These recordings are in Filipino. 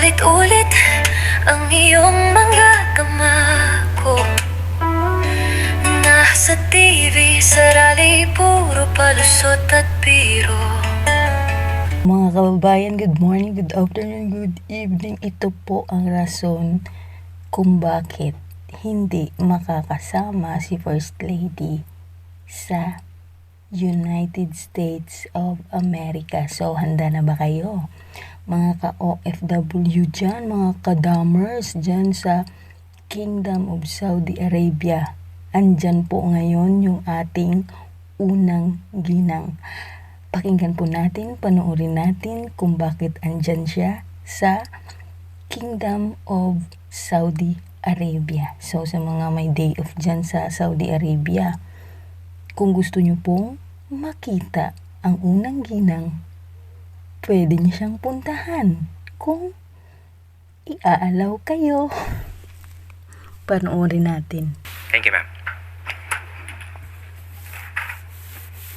Paulit-ulit ang iyong mga kamako. Nasa TV, sa rally, puro palusot at biro. Mga kababayan, good morning, good afternoon, good evening. Ito po ang rason kung bakit hindi makakasama si First Lady sa United States of America. So, handa na ba kayo? Mga ka-OFW dyan, mga ka-damers dyan sa Kingdom of Saudi Arabia. Andyan po ngayon yung ating unang ginang. Pakinggan po natin, panoorin natin kung bakit andyan siya sa Kingdom of Saudi Arabia. So, sa mga may day off dyan sa Saudi Arabia, kung gusto nyo pong makita ang unang ginang, pwede nyo siyang puntahan kung iaalaw kayo. Panoorin natin. Thank you, ma'am.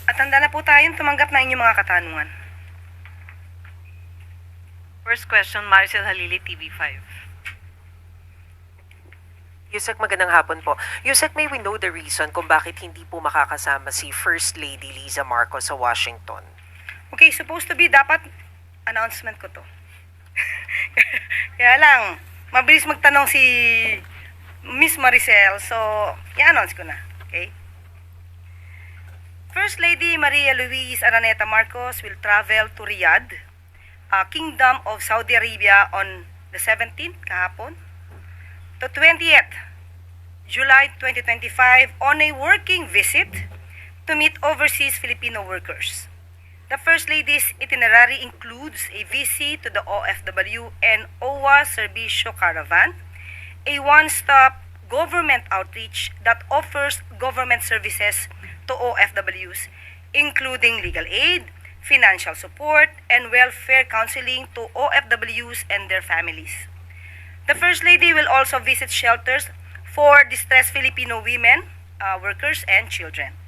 At handa na po tayong tumanggap ng inyong mga katanungan. First question, Maricel Halili, TV5. Yusek, magandang hapon po. Yusek, may we know the reason kung bakit hindi po makakasama si First Lady Liza Marcos sa Washington? Okay, supposed to be dapat announcement ko to. Kaya lang, mabilis magtanong si Miss Maricel, so i-announce ko na. Okay? First Lady Maria Luis Araneta Marcos will travel to Riyadh, Kingdom of Saudi Arabia on the 17th, kahapon, to 20th July 2025 on a working visit to meet overseas Filipino workers. The First Lady's itinerary includes a visit to the OFW and OWA Servicio Caravan, a one-stop government outreach that offers government services to OFWs, including legal aid, financial support, and welfare counseling to OFWs and their families. The First Lady will also visit shelters for distressed Filipino women, workers, and children.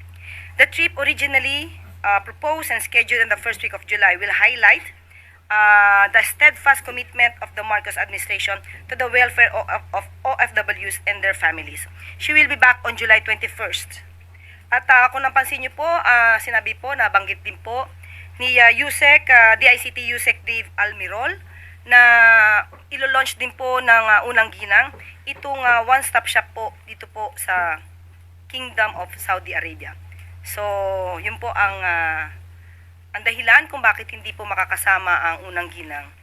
The trip, originally proposed and scheduled in the first week of July, will highlight the steadfast commitment of the Marcos administration to the welfare of OFWs and their families. She will be back on July 21st. At kung napansin niyo po, sinabi po, nabanggit din po ni Yusek, DICT Yusek Dave Almirol, na ilo-launch din po ng unang ginang itong one-stop shop po dito po sa Kingdom of Saudi Arabia. So, yun po ang dahilan kung bakit hindi po makakasama ang unang ginang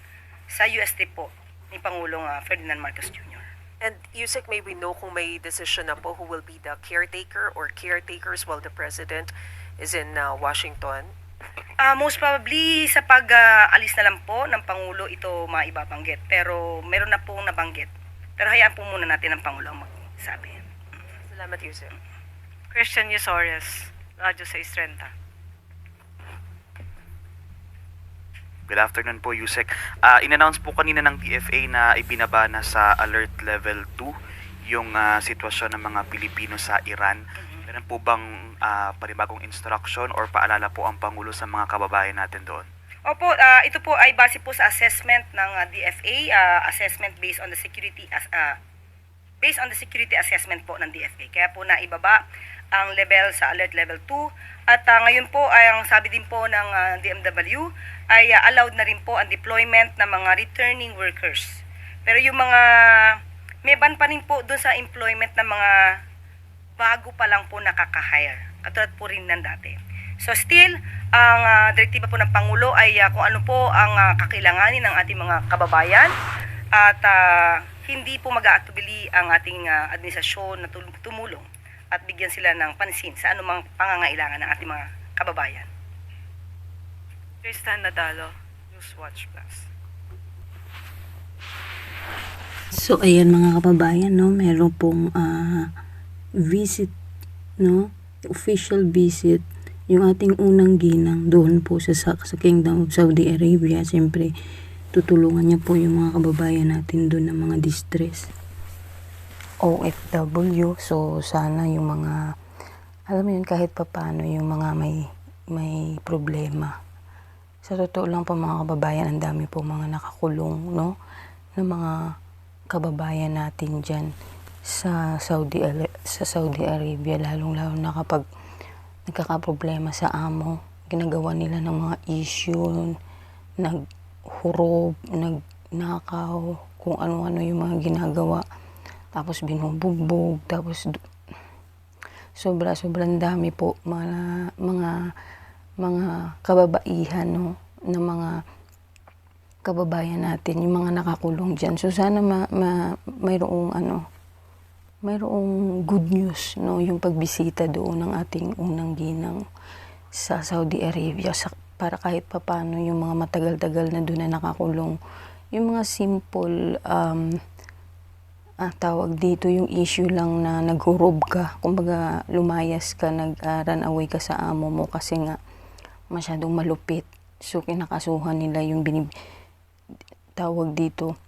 sa US trip po ni Pangulong Ferdinand Marcos Jr. And Yusek, may we know kung may decision na po who will be the caretaker or caretakers while the President is in Washington? Most probably sa pag-alis na lang po ng Pangulo ito maibabanggit. Pero meron na pong nabanggit. Pero hayaan po muna natin ang Pangulo ang magsabi. Salamat, Yusek. Christian Yusorias, Radyo 630. Good afternoon po, Yusek. In-announce po kanina ng DFA na ibinaba na sa Alert Level 2 yung sitwasyon ng mga Pilipino sa Iran. Meron po bang panibagong instruction or paalala po ang Pangulo sa mga kababayan natin doon? Opo, ito po ay base po sa assessment ng DFA, assessment based on the security assessment po ng DFA. Kaya po naibaba ang level sa Alert Level 2 at ngayon po ay ang sabi din po ng DMW ay allowed na rin po ang deployment ng mga returning workers. Pero yung mga may ban pa rin po doon sa employment ng mga bago pa lang po nakaka-hire. Katulad po rin ng dati. So still, ang direktiba po ng Pangulo ay kung ano po ang kakailanganin ng ating mga kababayan at hindi po mag-aatubili ang ating administrasyon na tumulong at bigyan sila ng pansin sa anumang pangangailangan ng ating mga kababayan. Tristan Nadalo, Newswatch Plus. So, ayan mga kababayan, no, meron pong visit, no, official visit, yung ating unang ginang doon po sa Kingdom of Saudi Arabia. Siyempre, tutulungan niya po yung mga kababayan natin doon ng mga distress. OFW, so sana yung mga, alam mo yun, kahit papaano yung mga may problema. Sa totoo lang po mga kababayan, ang dami po mga nakakulong, no? ng mga kababayan natin dyan sa Saudi Arabia, lalong-lalo na kapag nagkakaproblema sa amo, ginagawa nila ng mga issue, naghurog, nagnakaw, kung ano-ano yung mga ginagawa, tapos binubugbog, tapos sobrang dami po mga kababaihan, no, na mga kababayan natin, yung mga nakakulong dyan. So sana mayroong good news, no, yung pagbisita doon ng ating unang ginang sa Saudi Arabia, para kahit papano yung mga matagal-tagal na doon na nakakulong, yung mga simple tawag dito, yung issue lang na naghurob ka, kumbaga lumayas ka, nag-run away ka sa amo mo kasi nga masyadong malupit. So kinakasuhan nila yung tawag dito,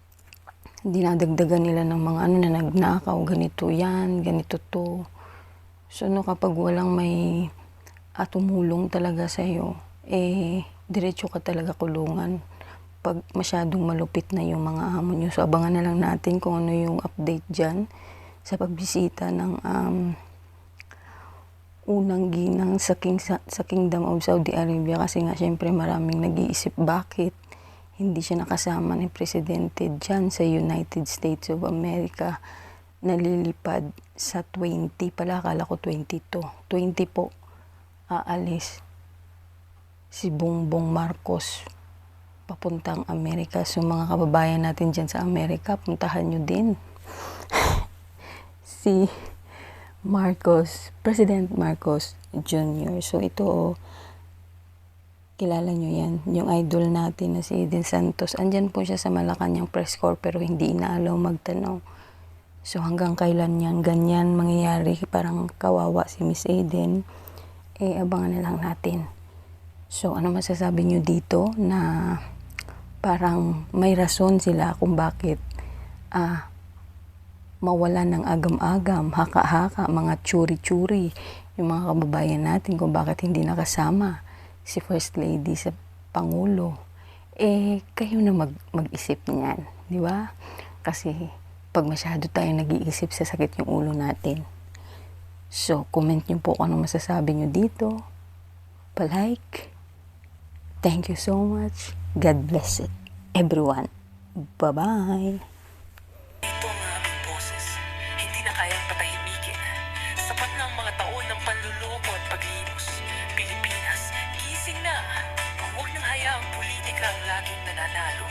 dinadagdagan nila ng mga na nagnakaw, ganito yan, ganito to. So kapag walang may tumulong talaga sa'yo, diretso ka talaga kulungan pag masyadong malupit na yung mga amo nyo. So abangan na lang natin kung ano yung update dyan sa pagbisita ng unang ginang sa Kingdom of Saudi Arabia, kasi nga syempre maraming nag-iisip bakit hindi siya nakasama ng presidente dyan sa United States of America. Nalilipad sa 20 pala, akala ko 22. 20 po aalis si Bongbong Marcos papuntang Amerika. So mga kababayan natin dyan sa Amerika, puntahan nyo din si Marcos, President Marcos Jr. So ito, kilala nyo yan, yung idol natin na si Eden Santos. Andyan po siya sa Malacanang press corps pero hindi inaalaw magtanong. So hanggang kailan yan ganyan mangyayari, parang kawawa si Miss Eden, abangan na lang natin. So ano masasabi nyo dito na parang may rason sila kung bakit mawala ng agam-agam, haka-haka, mga tsuri-tsuri yung mga kababayan natin, kung bakit hindi nakasama si First Lady sa Pangulo. Kayo na mag-isip niyan, di ba? Kasi pag masyado tayong nag-iisip, sa sakit yung ulo natin. So comment nyo po kung ano masasabi nyo dito, pa-like. Thank you so much. God bless it, everyone. Bye-bye. Ito ang aming boses. Hindi na kayang patahimikin. Sapat na ang mga taon ng panluloko at paglimos. Pilipinas, gising na. Huwag nang hayaang politika ang laging nananalo.